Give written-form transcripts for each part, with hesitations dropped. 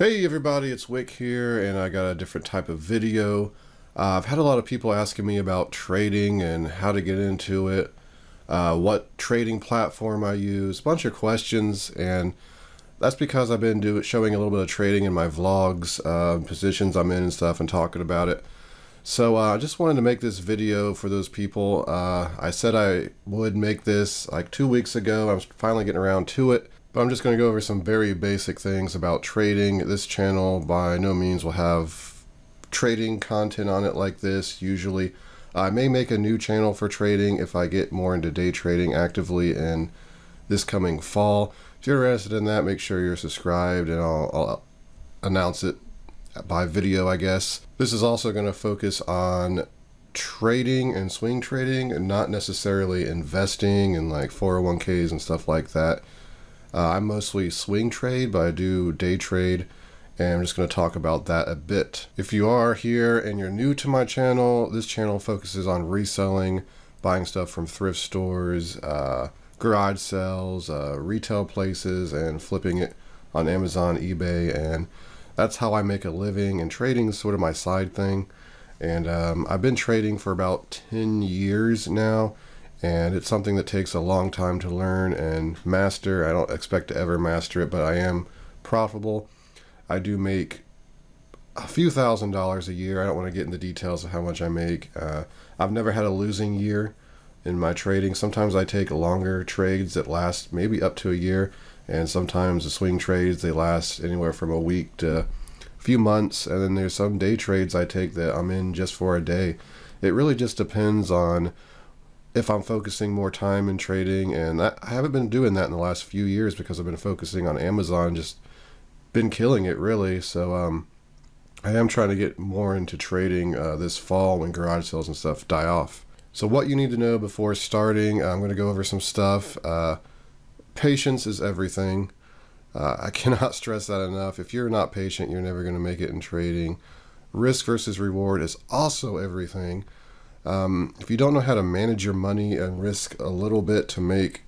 Hey everybody, it's Wick here, and I got a different type of video. I've had a lot of people asking me about trading and how to get into it, what trading platform I use, a bunch of questions, and that's because I've been showing a little bit of trading in my vlogs, positions I'm in and stuff, and talking about it. So I just wanted to make this video for those people. I said I would make this like 2 weeks ago. I was finally getting around to it. But I'm just going to go over some very basic things about trading. This channel by no means will have trading content on it like this usually. I may make a new channel for trading if I get more into day trading actively in this coming fall. If you're interested in that, make sure you're subscribed, and I'll announce it by video, I guess. This is also going to focus on trading and swing trading, and not necessarily investing in like 401ks and stuff like that. I mostly swing trade, but I do day trade, and I'm just going to talk about that a bit. If you are here and you're new to my channel, this channel focuses on reselling, buying stuff from thrift stores, garage sales, retail places, and flipping it on Amazon, eBay, and that's how I make a living, and trading is sort of my side thing. And I've been trading for about 10 years now. And it's something that takes a long time to learn and master. I don't expect to ever master it, but I am profitable. I do make a few $1,000s a year. I don't want to get into details of how much I make. I've never had a losing year in my trading. Sometimes I take longer trades that last maybe up to a year, and sometimes the swing trades, they last anywhere from a week to a few months. And then there's some day trades I take that I'm in just for a day. It really just depends on if I'm focusing more time in trading, and I haven't been doing that in the last few years because I've been focusing on Amazon, just been killing it really. So I am trying to get more into trading this fall when garage sales and stuff die off. So what you need to know before starting, I'm going to go over some stuff. Patience is everything. I cannot stress that enough. If you're not patient, you're never going to make it in trading. Risk versus reward is also everything. If you don't know how to manage your money and risk a little bit to make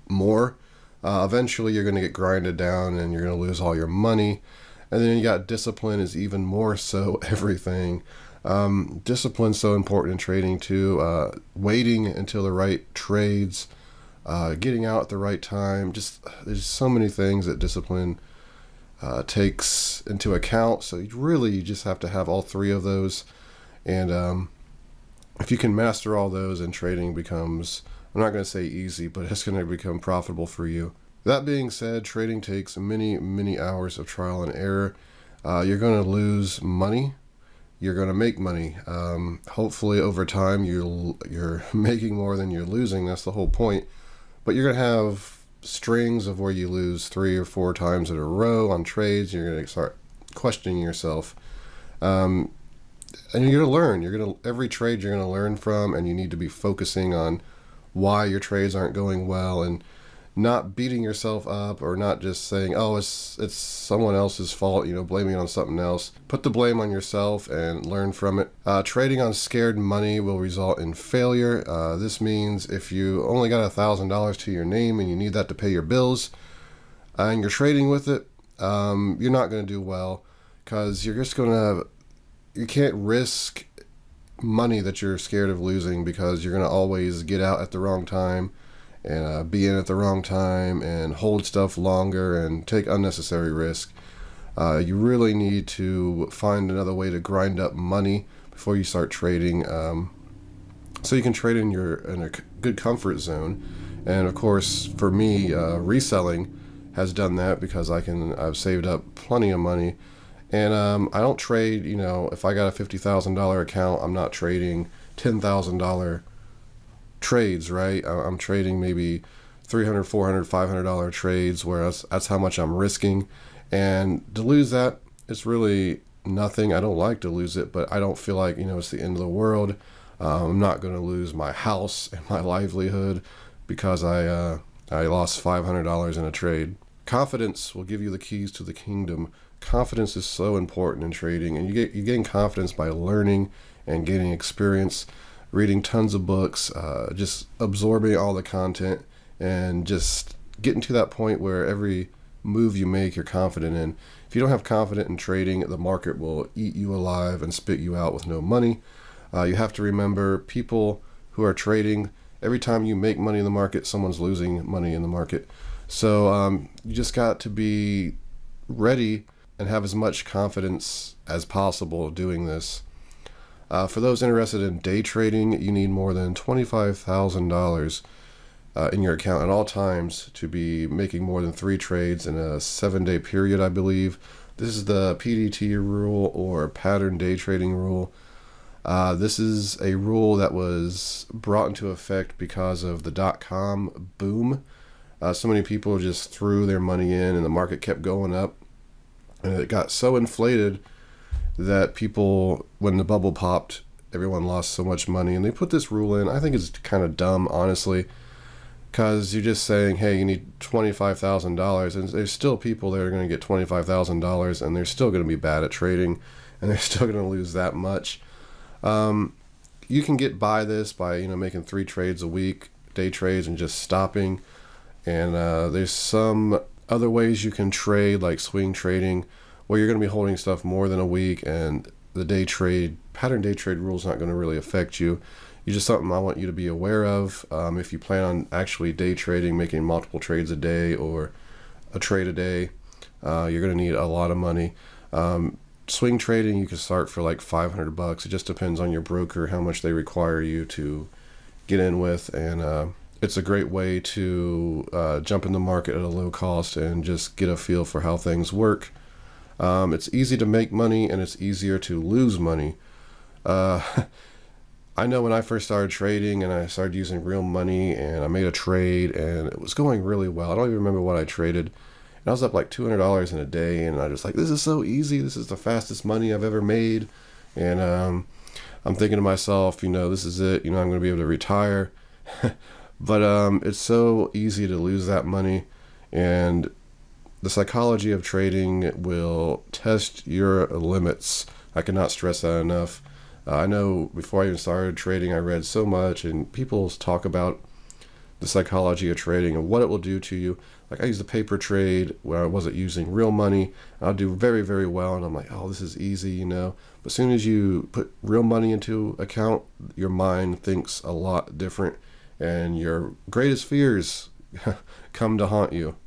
more, eventually you're going to get grinded down and you're going to lose all your money. And then you got discipline is even more so everything. Discipline's so important in trading too. Waiting until the right trades, getting out at the right time. Just there's so many things that discipline takes into account. So you just have to have all three of those. And if you can master all those, and trading becomes, I'm not going to say easy, but it's going to become profitable for you. That being said, trading takes many hours of trial and error. You're going to lose money. You're going to make money. Hopefully over time you're making more than you're losing. That's the whole point. But you're going to have strings of where you lose 3 or 4 times in a row on trades. You're going to start questioning yourself. And you're going to learn. Every trade you're going to learn from, and you need to be focusing on why your trades aren't going well, and not beating yourself up, or not just saying, oh, it's someone else's fault, blaming it on something else. Put the blame on yourself and learn from it. Trading on scared money will result in failure. This means if you only got $1,000 to your name and you need that to pay your bills, and you're trading with it, you're not going to do well, because you're just going to you can't risk money that you're scared of losing, because you're going to always get out at the wrong time, and be in at the wrong time, and hold stuff longer and take unnecessary risk. You really need to find another way to grind up money before you start trading, so you can trade in a good comfort zone. And of course, for me, reselling has done that, because I've saved up plenty of money. And I don't trade, if I got a $50,000 account, I'm not trading $10,000 trades, right? I'm trading maybe $300, $400, $500 trades, whereas that's how much I'm risking. And to lose that, it's really nothing. I don't like to lose it, but I don't feel like, it's the end of the world. I'm not going to lose my house and my livelihood because I lost $500 in a trade. Confidence will give you the keys to the kingdom. Confidence is so important in trading, and you gain confidence by learning and gaining experience, reading tons of books, just absorbing all the content, and just getting to that point where every move you make, you're confident in. If you don't have confidence in trading, the market will eat you alive and spit you out with no money. You have to remember, people who are trading, every time you make money in the market, someone's losing money in the market. So you just got to be ready and have as much confidence as possible doing this. For those interested in day trading, you need more than $25,000 in your account at all times to be making more than 3 trades in a 7-day period, I believe. This is the PDT rule, or pattern day trading rule. This is a rule that was brought into effect because of the .com boom. So many people just threw their money in and the market kept going up, and it got so inflated that people, when the bubble popped, everyone lost so much money, and they put this rule in. I think it's kind of dumb, honestly, because you're just saying, hey, you need $25,000, and there's still people that are going to get $25,000 and they're still going to be bad at trading, and they're still going to lose that much. You can get by this by, making 3 trades a week, day trades, and just stopping. And there's some other ways you can trade, like swing trading, where you're going to be holding stuff more than a week, and the day trade, pattern day trade rule is not going to really affect you. It's just something I want you to be aware of. If you plan on actually day trading, making multiple trades a day or a trade a day, you're going to need a lot of money. Swing trading, you can start for like $500. It just depends on your broker, how much they require you to get in with, and it's a great way to jump in the market at a low cost and just get a feel for how things work. It's easy to make money, and it's easier to lose money. I know when I first started trading and I started using real money, and I made a trade and it was going really well. I don't even remember what I traded. And I was up like $200 in a day, and I was like, this is so easy. This is the fastest money I've ever made. And I'm thinking to myself, this is it. I'm going to be able to retire. But it's so easy to lose that money, and the psychology of trading will test your limits. I cannot stress that enough. I know before I even started trading, I read so much, and people talk about the psychology of trading and what it will do to you. Like, I used a paper trade where I wasn't using real money. I'll do very, very well, and I'm like, oh, this is easy, But as soon as you put real money into account, your mind thinks a lot different, and your greatest fears come to haunt you.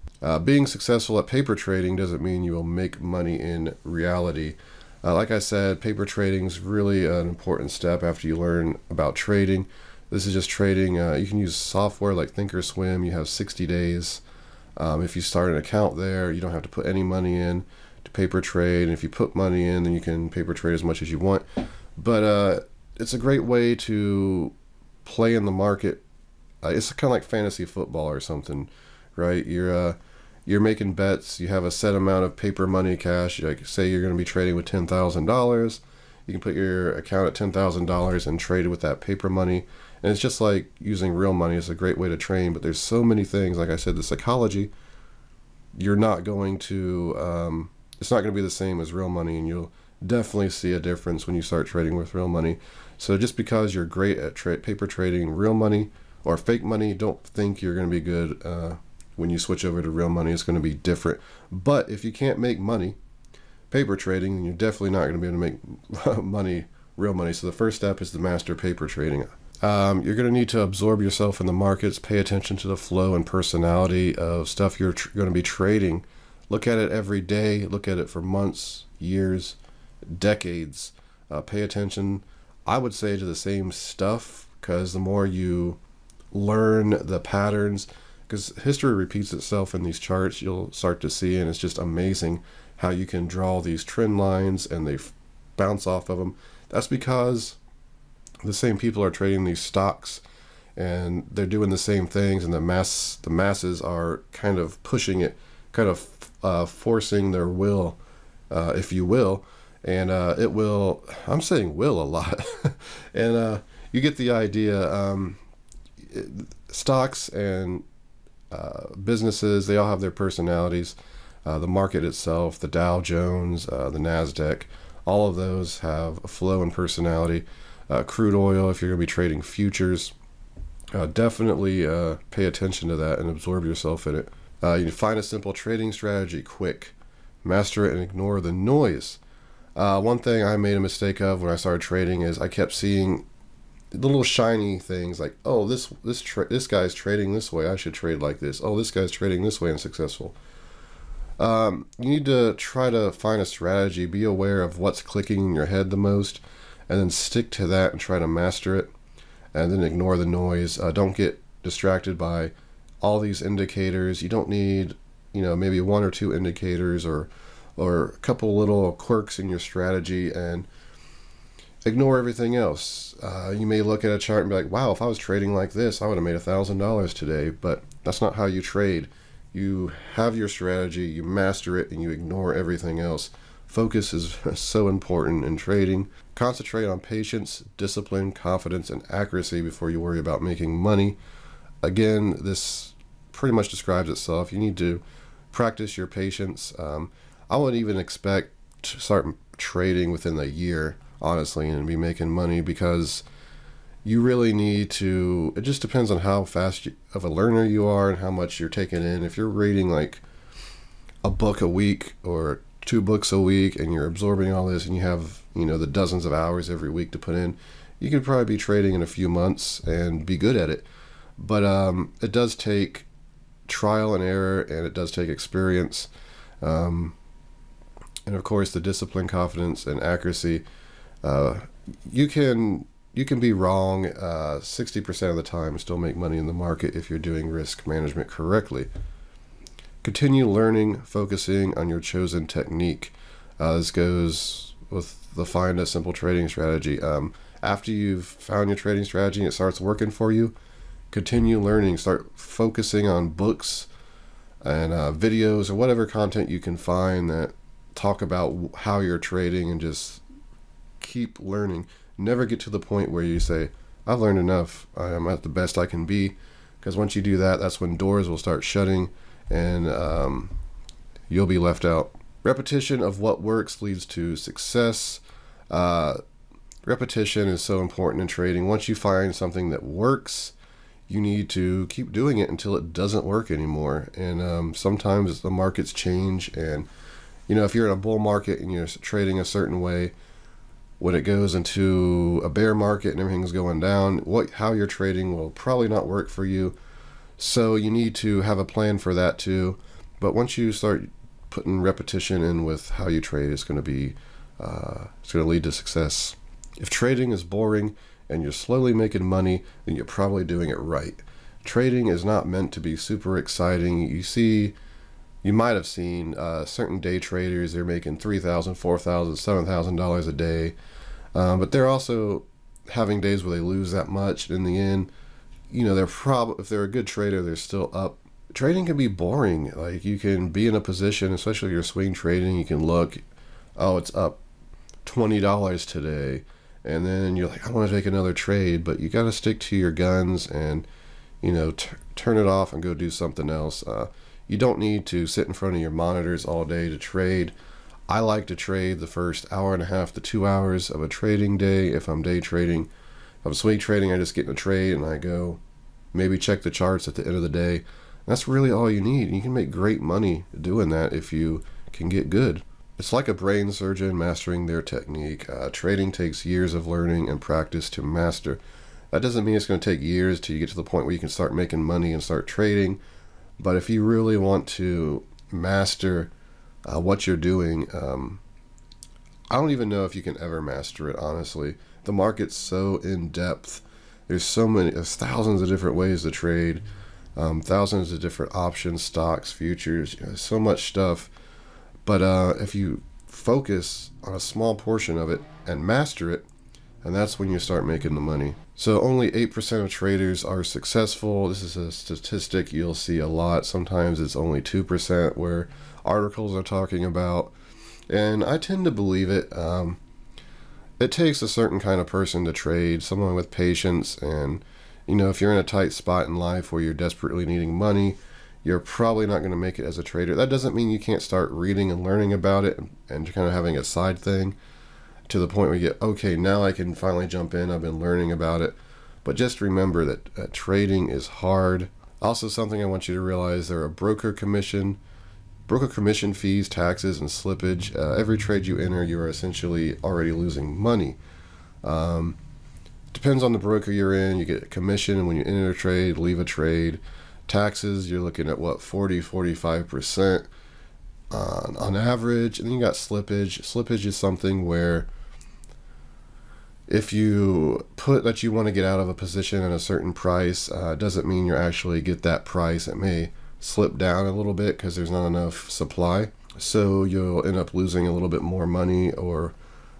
Being successful at paper trading doesn't mean you will make money in reality. Like I said, paper trading is really an important step after you learn about trading. This is just trading. You can use software like Thinkorswim. You have 60 days. If you start an account there, you don't have to put any money in to paper trade. And if you put money in, then you can paper trade as much as you want. But it's a great way to play in the market. It's kind of like fantasy football or something, right? You're making bets. You have a set amount of paper money, cash. Like, say you're going to be trading with $10,000. You can put your account at $10,000 and trade with that paper money. And it's just like using real money. It's a great way to train, but there's so many things. Like I said, the psychology, you're not going to, it's not going to be the same as real money, and you'll definitely see a difference when you start trading with real money. So just because you're great at paper trading real money or fake money, don't think you're going to be good when you switch over to real money. It's going to be different. But if you can't make money paper trading, then you're definitely not going to be able to make money, real money. So the first step is to master paper trading. You're going to need to absorb yourself in the markets, pay attention to the flow and personality of stuff you're going to be trading. Look at it every day. Look at it for months, years, decades. Pay attention, I would say, to the same stuff, because the more you learn the patterns, because history repeats itself in these charts, you'll start to see, and it's just amazing how you can draw these trend lines and they bounce off of them. That's because the same people are trading these stocks, and they're doing the same things, and the masses are kind of pushing it, kind of forcing their will, if you will, and it will, I'm saying will a lot, and you get the idea. Stocks and businesses, they all have their personalities. The market itself, the Dow Jones, the NASDAQ, all of those have a flow and personality. Crude oil, if you're going to be trading futures, definitely pay attention to that and absorb yourself in it. You find a simple trading strategy quick, master it, and ignore the noise. One thing I made a mistake of when I started trading is I kept seeing the little shiny things like, oh, this guy's trading this way, I should trade like this. Oh, this guy's trading this way and successful. You need to try to find a strategy, be aware of what's clicking in your head the most, and then stick to that and try to master it, and then ignore the noise. Don't get distracted by all these indicators. You don't need, maybe one or two indicators or a couple little quirks in your strategy, and ignore everything else. You may look at a chart and be like, wow, if I was trading like this, I would have made $1,000 today. But that's not how you trade. You have your strategy, you master it, and you ignore everything else. Focus is so important in trading. Concentrate on patience, discipline, confidence, and accuracy before you worry about making money. Again, this pretty much describes itself. You need to practice your patience. I wouldn't even expect to start trading within a year, honestly, and be making money, because you really need to, it just depends on how fast of a learner you are and how much you're taking in. If you're reading like a book a week or 2 books a week and you're absorbing all this and you have, the dozens of hours every week to put in, you could probably be trading in a few months and be good at it. But it does take trial and error, and it does take experience. And of course, the discipline, confidence, and accuracy. You can be wrong 60% of the time and still make money in the market if you're doing risk management correctly. Continue learning, focusing on your chosen technique. This goes with the find a simple trading strategy. After you've found your trading strategy and it starts working for you, continue learning. Start focusing on books and videos or whatever content you can find that talk about how you're trading, and just keep learning. Never get to the point where you say, I've learned enough, I'm at the best I can be, because once you do that, that's when doors will start shutting and you'll be left out. Repetition of what works leads to success. Repetition is so important in trading. Once you find something that works, you need to keep doing it until it doesn't work anymore. And sometimes the markets change, and if you're in a bull market and you're trading a certain way, when it goes into a bear market and everything's going down, how you're trading will probably not work for you. So you need to have a plan for that too. But once you start putting repetition in with how you trade, it's going to lead to success. If trading is boring and you're slowly making money, then you're probably doing it right. Trading is not meant to be super exciting. You might have seen certain day traders, they're making $3,000, $4,000, $7,000 a day. But they're also having days where they lose that much. And in the end, if they're a good trader, they're still up. Trading can be boring. Like, you can be in a position, especially if you're swing trading, you can look, oh, it's up $20 today. And then you're like, I want to take another trade, but you got to stick to your guns and, turn it off and go do something else. You don't need to sit in front of your monitors all day to trade. I like to trade the first hour and a half to 2 hours of a trading day if I'm day trading. If I'm swing trading, I just get in a trade and I go maybe check the charts at the end of the day. That's really all you need. You can make great money doing that if you can get good. It's like a brain surgeon mastering their technique. Trading takes years of learning and practice to master. That doesn't mean it's going to take years till you get to the point where you can start making money and start trading. But if you really want to master what you're doing, I don't even know if you can ever master it, honestly. The market's so in depth. There's thousands of different ways to trade, thousands of different options, stocks, futures, so much stuff. But if you focus on a small portion of it and master it, and that's when you start making the money. So only 8% of traders are successful. This is a statistic you'll see a lot. Sometimes it's only 2% where articles are talking about. And I tend to believe it. It takes a certain kind of person to trade, someone with patience. And, if you're in a tight spot in life where you're desperately needing money, you're probably not going to make it as a trader. That doesn't mean you can't start reading and learning about it and kind of having a side thing to the point where you get, okay, now I can finally jump in. I've been learning about it. But just remember that trading is hard. Also, something I want you to realize, there are broker commission fees, taxes, and slippage. Every trade you enter, you are essentially already losing money. Depends on the broker you're in. You get a commission when you enter a trade, leave a trade. Taxes, you're looking at what, 45% on average. And then you got slippage. Slippage is something where if you put that you want to get out of a position at a certain price, it doesn't mean you actually get that price. It may slip down a little bit because there's not enough supply. So you'll end up losing a little bit more money or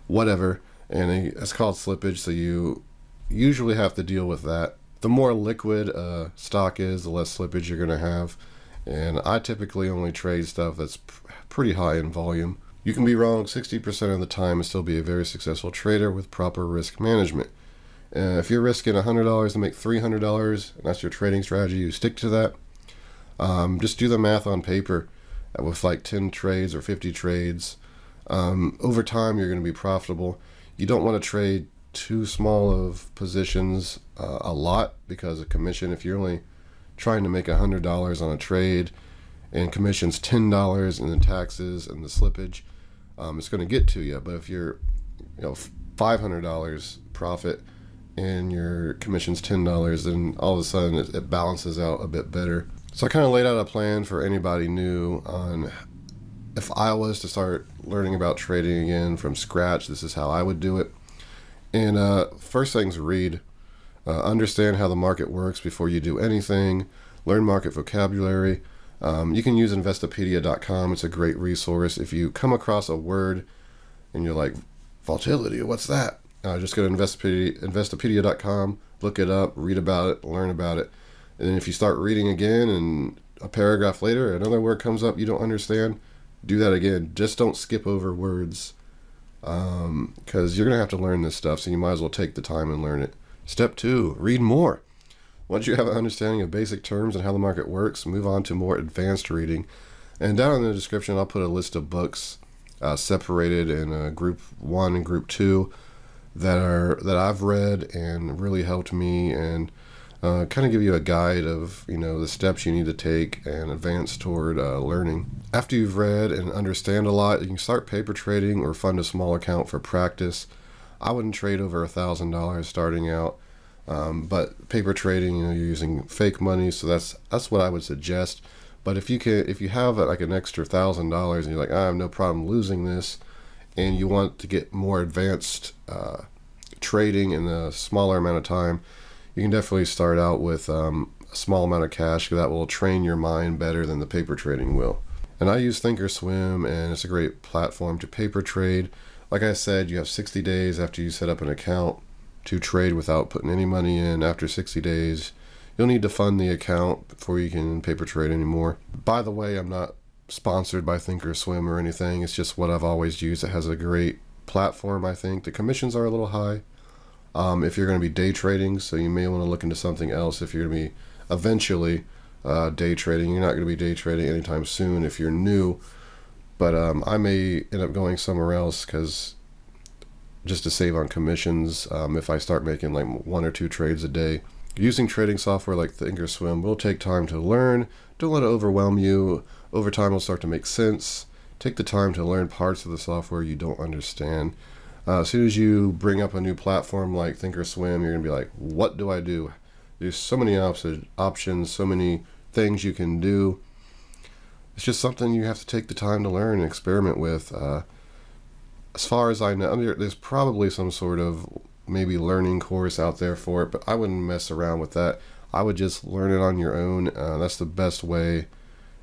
whatever. And it's called slippage. So you usually have to deal with that. The more liquid stock is, the less slippage you're going to have. And I typically only trade stuff that's pretty high in volume. You can be wrong 60% of the time and still be a very successful trader with proper risk management. If you're risking $100 to make $300, and that's your trading strategy, you stick to that. Just do the math on paper with like 10 trades or 50 trades. Over time, you're going to be profitable. You don't want to trade too small of positions a lot because of commission. If you're only trying to make $100 on a trade and commission's $10 and then taxes and the slippage, it's going to get to you. But if you're $500 profit and your commission's $10, then all of a sudden it balances out a bit better. So I kind of laid out a plan for anybody new on if I was to start learning about trading again from scratch, this is how I would do it. And first things, read. Understand how the market works before you do anything. Learn market vocabulary. You can use Investopedia.com. It's a great resource. If you come across a word and you're like, volatility, what's that? Just go to Investopedia.com, look it up, read about it, learn about it. And then if you start reading again and a paragraph later, another word comes up you don't understand, do that again. Just don't skip over words because you're going to have to learn this stuff, so you might as well take the time and learn it. Step 2, read more. Once you have an understanding of basic terms and how the market works, move on to more advanced reading. And down in the description, I'll put a list of books separated in group 1 and group 2 that I've read and really helped me, and kind of give you a guide of the steps you need to take and advance toward learning. After you've read and understand a lot, you can start paper trading or fund a small account for practice. I wouldn't trade over $1,000 starting out, but paper trading, you're using fake money, so that's what I would suggest. But if you have like an extra $1,000 and you're like, I have no problem losing this, and you want to get more advanced trading in a smaller amount of time, you can definitely start out with a small amount of cash, because that will train your mind better than the paper trading will. And I use Thinkorswim, and it's a great platform to paper trade. Like I said, you have 60 days after you set up an account to trade without putting any money in. After 60 days, you'll need to fund the account before you can paper trade anymore. By the way, I'm not sponsored by Thinkorswim or anything. It's just what I've always used. It has a great platform, I think. The commissions are a little high if you're going to be day trading, so you may want to look into something else if you're going to be eventually day trading. You're not going to be day trading anytime soon if you're new, but I may end up going somewhere else just to save on commissions if I start making like 1 or 2 trades a day. Using trading software like Thinkorswim will take time to learn. Don't let it overwhelm you. Over time, it'll start to make sense. Take the time to learn parts of the software you don't understand. As soon as you bring up a new platform like Thinkorswim, you're going to be like, what do I do? There's so many options, so many things you can do. It's just something you have to take the time to learn and experiment with. As far as I know, there's probably some sort of maybe learning course out there for it, but I wouldn't mess around with that. I would just learn it on your own. That's the best way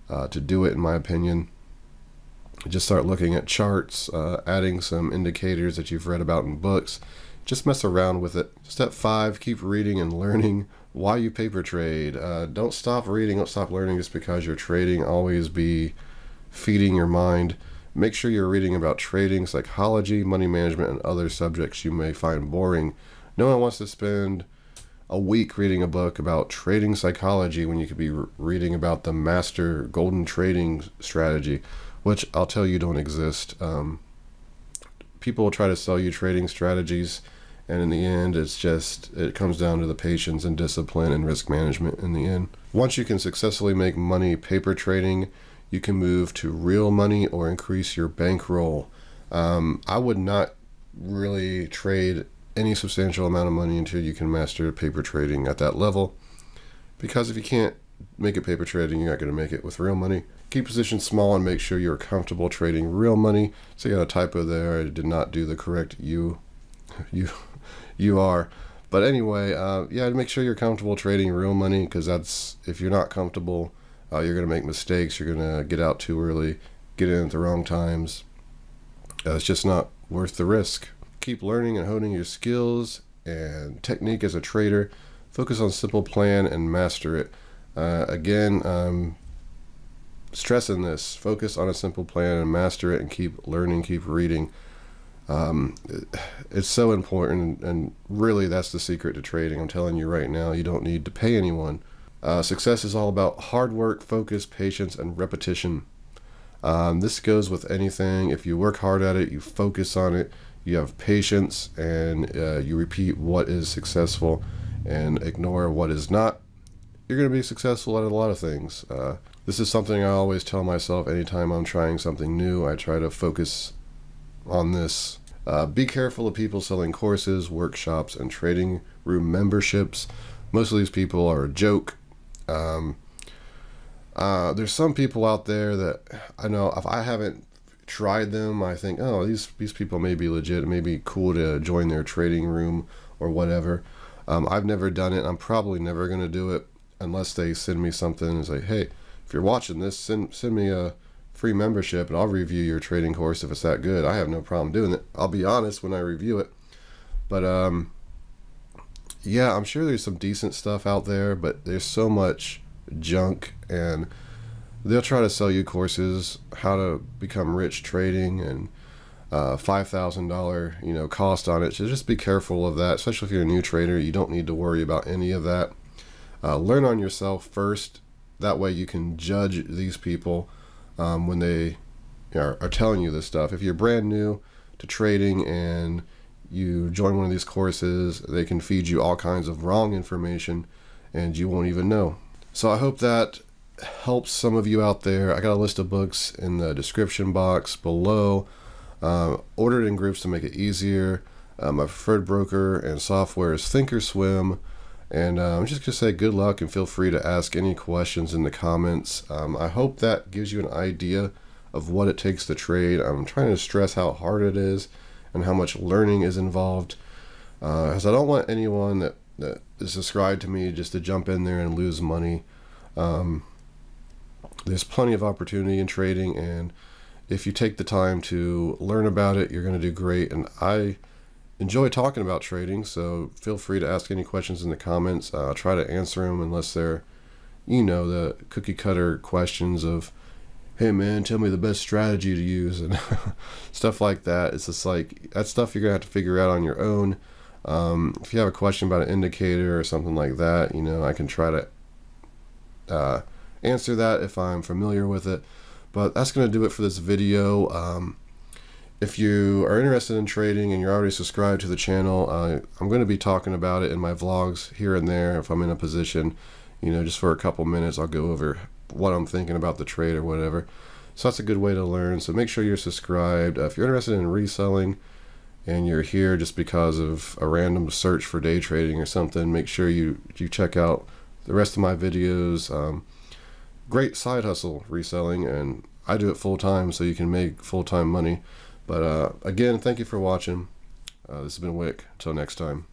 to do it, in my opinion. Just start looking at charts, adding some indicators that you've read about in books. Just mess around with it. Step 5, keep reading and learning why you paper trade. Don't stop reading, don't stop learning just because you're trading. Always be feeding your mind. Make sure you're reading about trading, psychology, money management, and other subjects you may find boring. No one wants to spend a week reading a book about trading psychology when you could be reading about the master golden trading strategy, which I'll tell you don't exist. People will try to sell you trading strategies, And in the end, it comes down to the patience and discipline and risk management in the end. Once you can successfully make money paper trading, you can move to real money or increase your bankroll. I would not really trade any substantial amount of money until you can master paper trading at that level, because if you can't make it paper trading, you're not going to make it with real money. Keep positions small and make sure you're comfortable trading real money. So you got a typo there. I did not do the correct you are. But anyway, yeah, make sure you're comfortable trading real money, because if you're not comfortable, you're going to make mistakes. You're going to get out too early, get in at the wrong times. It's just not worth the risk. Keep learning and honing your skills and technique as a trader. Focus on simple plan and master it. Again, stressing this, focus on a simple plan and master it, and keep learning, keep reading. It's so important, and really that's the secret to trading. I'm telling you right now, you don't need to pay anyone. Success is all about hard work, focus, patience, and repetition. This goes with anything. If you work hard at it, you focus on it, you have patience, and you repeat what is successful and ignore what is not, you're going to be successful at a lot of things. This is something I always tell myself anytime I'm trying something new. I try to focus on this. Be careful of people selling courses, workshops, and trading room memberships. Most of these people are a joke. There's some people out there that I know, if I haven't tried them, I think, oh, these people may be legit. It may be cool to join their trading room or whatever. I've never done it. I'm probably never going to do it unless they send me something and say, hey, if you're watching this, send me a free membership and I'll review your trading course if it's that good. I have no problem doing it. I'll be honest when I review it. But yeah, I'm sure there's some decent stuff out there, but there's so much junk, and they'll try to sell you courses, how to become rich trading, and $5,000 cost on it. So just be careful of that, especially if you're a new trader. You don't need to worry about any of that. Learn on yourself first. That way you can judge these people when they are telling you this stuff. If you're brand new to trading and you join one of these courses, they can feed you all kinds of wrong information and you won't even know. So I hope that helps some of you out there. I got a list of books in the description box below. Ordered in groups to make it easier. My preferred broker and software is Thinkorswim. And I'm just going to say good luck, and feel free to ask any questions in the comments. I hope that gives you an idea of what it takes to trade. I'm trying to stress how hard it is and how much learning is involved, as I don't want anyone that is subscribed to me just to jump in there and lose money. There's plenty of opportunity in trading, and if you take the time to learn about it, you're going to do great. And I enjoy talking about trading, so feel free to ask any questions in the comments. I'll try to answer them, unless they're, the cookie cutter questions of, hey man, tell me the best strategy to use and stuff like that. It's just like, that's stuff you're gonna have to figure out on your own. If you have a question about an indicator or something like that, I can try to answer that if I'm familiar with it. But that's gonna do it for this video. If you are interested in trading and you're already subscribed to the channel, I'm going to be talking about it in my vlogs here and there. If I'm in a position, just for a couple minutes, I'll go over what I'm thinking about the trade or whatever. So that's a good way to learn. So make sure you're subscribed. If you're interested in reselling and you're here just because of a random search for day trading or something, make sure you check out the rest of my videos. Great side hustle reselling, and I do it full time, so you can make full-time money. But again, thank you for watching. This has been Wick. Until next time.